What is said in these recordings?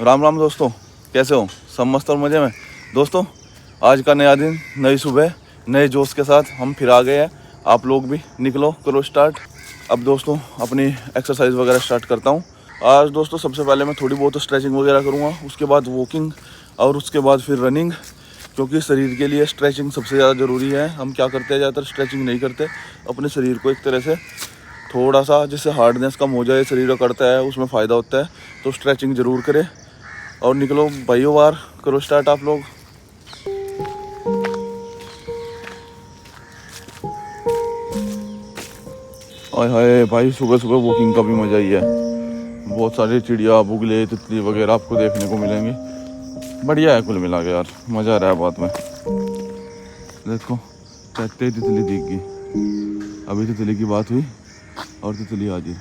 राम राम दोस्तों, कैसे हो? सब मस्त और मज़े में। दोस्तों, आज का नया दिन, नई सुबह, नए जोश के साथ हम फिर आ गए हैं। आप लोग भी निकलो, करो स्टार्ट। अब दोस्तों अपनी एक्सरसाइज वगैरह स्टार्ट करता हूँ। आज दोस्तों सबसे पहले मैं थोड़ी बहुत स्ट्रेचिंग वगैरह करूँगा, उसके बाद वॉकिंग और उसके बाद फिर रनिंग, क्योंकि शरीर के लिए स्ट्रेचिंग सबसे ज़्यादा ज़रूरी है। हम क्या करते हैं, ज़्यादातर स्ट्रेचिंग नहीं करते। अपने शरीर को एक तरह से थोड़ा सा जिससे हार्डनेस कम हो जाए, शरीर करता है, उसमें फ़ायदा होता है। तो स्ट्रेचिंग ज़रूर करें और निकलो भाइयों, बार करो स्टार्ट आप लोग। हाय हाय भाई, सुबह सुबह वॉकिंग का भी मज़ा ही है। बहुत सारे चिड़िया, बुगले, तितली वगैरह आपको देखने को मिलेंगे। बढ़िया है कुल मिला के यार, मज़ा आ रहा है बात में। देखो कहते ही तितली दिख गई। अभी तितली की बात हुई और तितली हाजिर।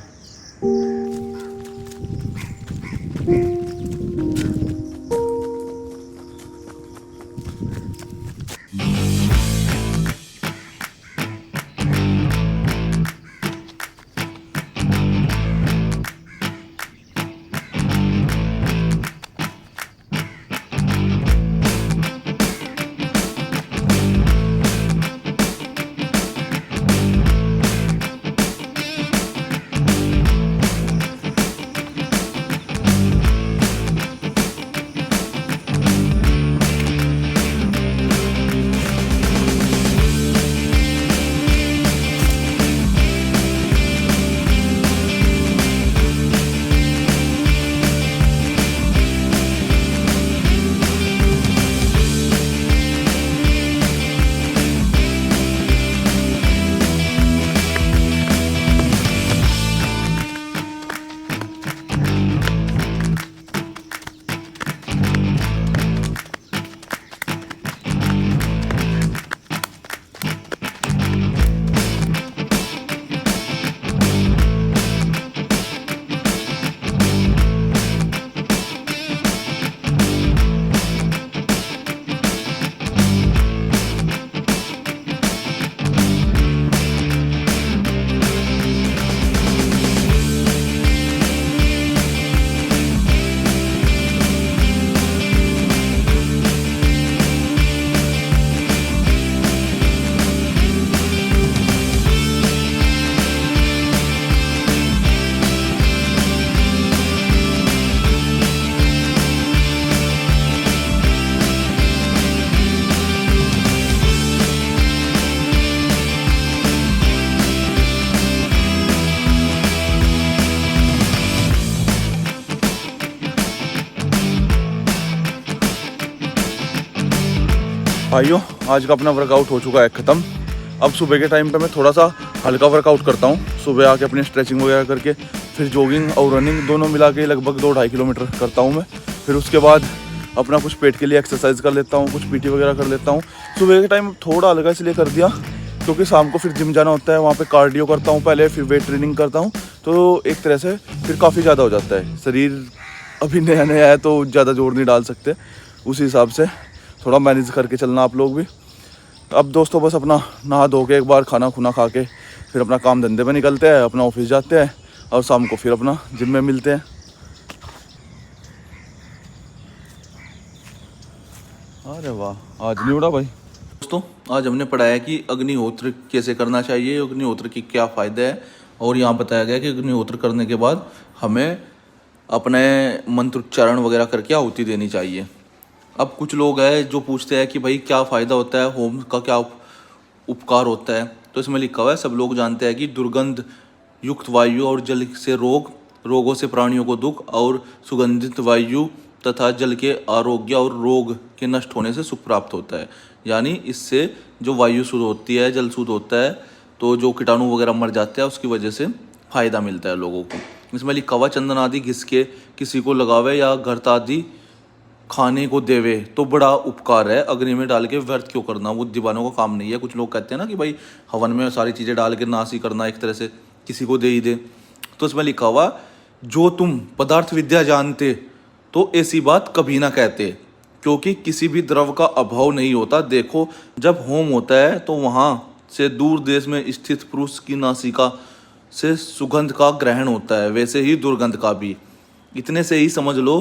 भाइयों, आज का अपना वर्कआउट हो चुका है ख़त्म। अब सुबह के टाइम पे मैं थोड़ा सा हल्का वर्कआउट करता हूँ। सुबह आके अपनी स्ट्रेचिंग वगैरह करके फिर जॉगिंग और रनिंग दोनों मिला के लगभग 2-2.5 किलोमीटर करता हूँ मैं। फिर उसके बाद अपना कुछ पेट के लिए एक्सरसाइज कर लेता हूँ, कुछ पीटी वगैरह कर लेता हूँ। सुबह के टाइम थोड़ा हल्का इसलिए कर दिया क्योंकि शाम को फिर जिम जाना होता है, वहाँ पर कार्डियो करता हूँ पहले, फिर वेट ट्रेनिंग करता हूँ। तो एक तरह से फिर काफ़ी ज़्यादा हो जाता है। शरीर अभी नया नया है तो ज़्यादा जोर नहीं डाल सकते, उसी हिसाब से थोड़ा मैनेज करके चलना आप लोग भी। अब दोस्तों बस अपना नहा धो के एक बार खाना खुना खा के फिर अपना काम धंधे पे निकलते हैं, अपना ऑफिस जाते हैं और शाम को फिर अपना जिम में मिलते हैं। अरे वाह, आज नहीं उड़ा भाई। दोस्तों, आज हमने पढ़ा है कि अग्निहोत्र कैसे करना चाहिए, अग्निहोत्र की क्या फ़ायदे है, और यहाँ बताया गया कि अग्निहोत्र करने के बाद हमें अपने मंत्रोच्चारण वगैरह करके आहुति देनी चाहिए। अब कुछ लोग हैं जो पूछते हैं कि भाई क्या फ़ायदा होता है, होम का क्या उपकार होता है। तो इसमें लिखा हुआ है, सब लोग जानते हैं कि दुर्गंध युक्त वायु और जल से रोगों से प्राणियों को दुख, और सुगंधित वायु तथा जल के आरोग्य और रोग के नष्ट होने से सुख प्राप्त होता है। यानी इससे जो वायु शुद्ध होती है, जल शुद्ध होता है, तो जो कीटाणु वगैरह मर जाते हैं, उसकी वजह से फ़ायदा मिलता है लोगों को। इसमें लिखा हुआ, चंदन आदि घिस के किसी को लगावे या घृत आदि खाने को देवे तो बड़ा उपकार है। अग्नि में डाल के व्यर्थ क्यों करना, वो दीवानों का काम नहीं है। कुछ लोग कहते हैं ना कि भाई हवन में सारी चीज़ें डाल के नाश ही करना, एक तरह से किसी को दे ही दे। तो इसमें लिखा हुआ, जो तुम पदार्थ विद्या जानते तो ऐसी बात कभी ना कहते, क्योंकि किसी भी द्रव का अभाव नहीं होता। देखो, जब होम होता है तो वहाँ से दूर देश में स्थित पुरुष की नासिका से सुगंध का ग्रहण होता है, वैसे ही दुर्गंध का भी। इतने से ही समझ लो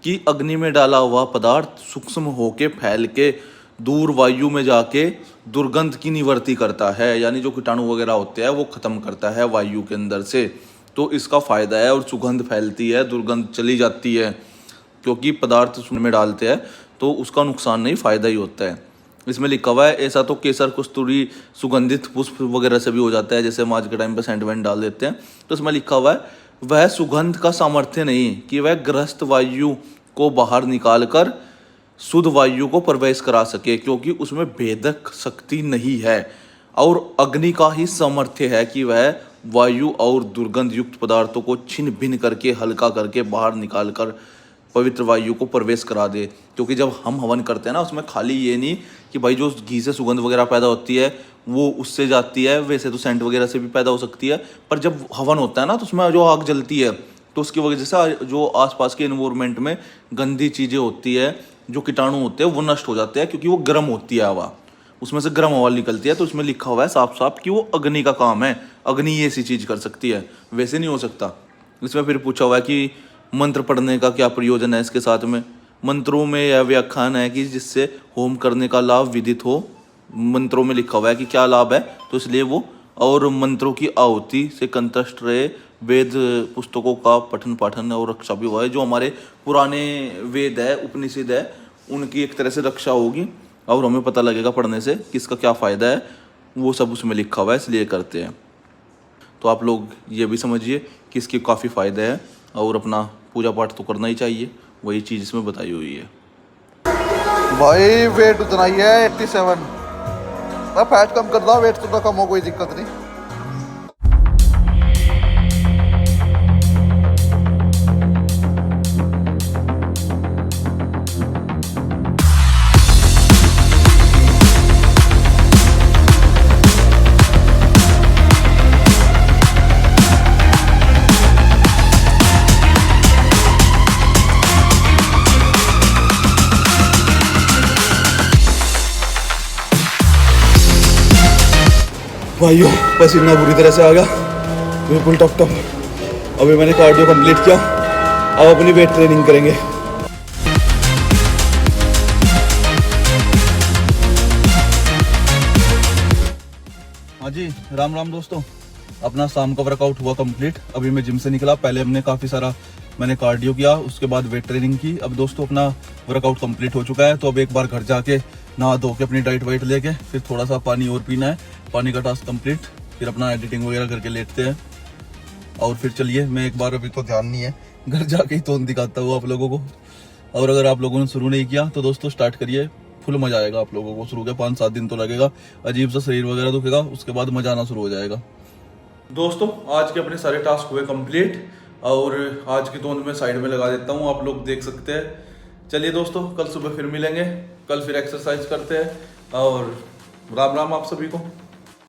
कि अग्नि में डाला हुआ पदार्थ सूक्ष्म होके फैल के दूर वायु में जाके दुर्गंध की निवृत्ति करता है, यानी जो कीटाणु वगैरह होते हैं वो खत्म करता है वायु के अंदर से। तो इसका फायदा है, और सुगंध फैलती है, दुर्गंध चली जाती है, क्योंकि पदार्थ उसमें में डालते हैं तो उसका नुकसान नहीं, फायदा ही होता है। इसमें लिखा हुआ है ऐसा तो केसर, कस्तूरी, सुगंधित पुष्प वगैरह से भी हो जाता है, जैसे हम आज के टाइम पे सेंट वेंट डाल देते हैं। तो इसमें लिखा हुआ है वह सुगंध का सामर्थ्य नहीं कि वह ग्रस्त वायु को बाहर निकाल कर शुद्ध वायु को प्रवेश करा सके, क्योंकि उसमें भेदक शक्ति नहीं है। और अग्नि का ही सामर्थ्य है कि वह वायु और दुर्गंध युक्त पदार्थों को छिन्न भिन्न करके, हल्का करके बाहर निकाल कर पवित्र वायु को प्रवेश करा दे। क्योंकि जब हम हवन करते हैं ना, उसमें खाली ये नहीं कि भाई जो घी से सुगंध वगैरह पैदा होती है वो उससे जाती है, वैसे तो सेंट वगैरह से भी पैदा हो सकती है, पर जब हवन होता है ना तो उसमें जो आग जलती है तो उसकी वजह से जो आसपास के एनवायरनमेंट में गंदी चीज़ें होती है, जो कीटाणु होते हैं वो नष्ट हो जाते हैं, क्योंकि वो गर्म होती है हवा, उसमें से गर्म हवा निकलती है। तो उसमें लिखा हुआ है साफ साफ कि वो अग्नि का काम है, अग्नि ये ऐसी चीज़ कर सकती है, वैसे नहीं हो सकता। इसमें फिर पूछा हुआ है कि मंत्र पढ़ने का क्या प्रयोजन है। इसके साथ में मंत्रों में यह व्याख्यान है कि जिससे होम करने का लाभ विदित हो। मंत्रों में लिखा हुआ है कि क्या लाभ है, तो इसलिए वो और मंत्रों की आहुति से कंतष्ट रहे, वेद पुस्तकों का पठन पाठन और रक्षा भी हुआ है। जो हमारे पुराने वेद है, उपनिषद है, उनकी एक तरह से रक्षा होगी और हमें पता लगेगा पढ़ने से किसका क्या फ़ायदा है, वो सब उसमें लिखा हुआ है, इसलिए करते हैं। तो आप लोग ये भी समझिए कि इसके काफ़ी फ़ायदे हैं, और अपना पूजा पाठ तो करना ही चाहिए, वही चीज़ इसमें बताई हुई है। भाई वेट उतना ही है 87। मैं फैट कम कर रहा, वेट तो कम हो, कोई दिक्कत नहीं। भाइयों पसीना बुरी तरह से आ गया, बिल्कुल टप टप। अभी मैंने कार्डियो कंप्लीट किया, अब अपनी वेट ट्रेनिंग करेंगे। हाँ जी, राम राम दोस्तों। अपना शाम का वर्कआउट हुआ कंप्लीट। अभी मैं जिम से निकला, पहले हमने काफ़ी सारा मैंने कार्डियो किया, उसके बाद वेट ट्रेनिंग की। अब दोस्तों अपना वर्कआउट कंप्लीट हो चुका है, तो अब एक बार घर जाके नहा धो के अपनी डाइट वाइट लेके फिर थोड़ा सा पानी और पीना है, पानी का टास्क कंप्लीट, फिर अपना एडिटिंग वगैरह करके लेटते हैं। और फिर चलिए, मैं एक बार, अभी तो ध्यान नहीं है, घर जाके ही तो दिखाता हूँ आप लोगों को। और अगर आप लोगों ने शुरू नहीं किया तो दोस्तों स्टार्ट करिए, फुल मजा आएगा आप लोगों को। शुरू के 5-7 दिन तो लगेगा, अजीब सा शरीर वगैरह दुखेगा, उसके बाद मजा आना शुरू हो जाएगा। दोस्तों आज के अपने सारे टास्क हुए कंप्लीट, और आज की तोंद में साइड में लगा देता हूँ, आप लोग देख सकते हैं। चलिए दोस्तों, कल सुबह फिर मिलेंगे, कल फिर एक्सरसाइज करते हैं, और राम राम आप सभी को।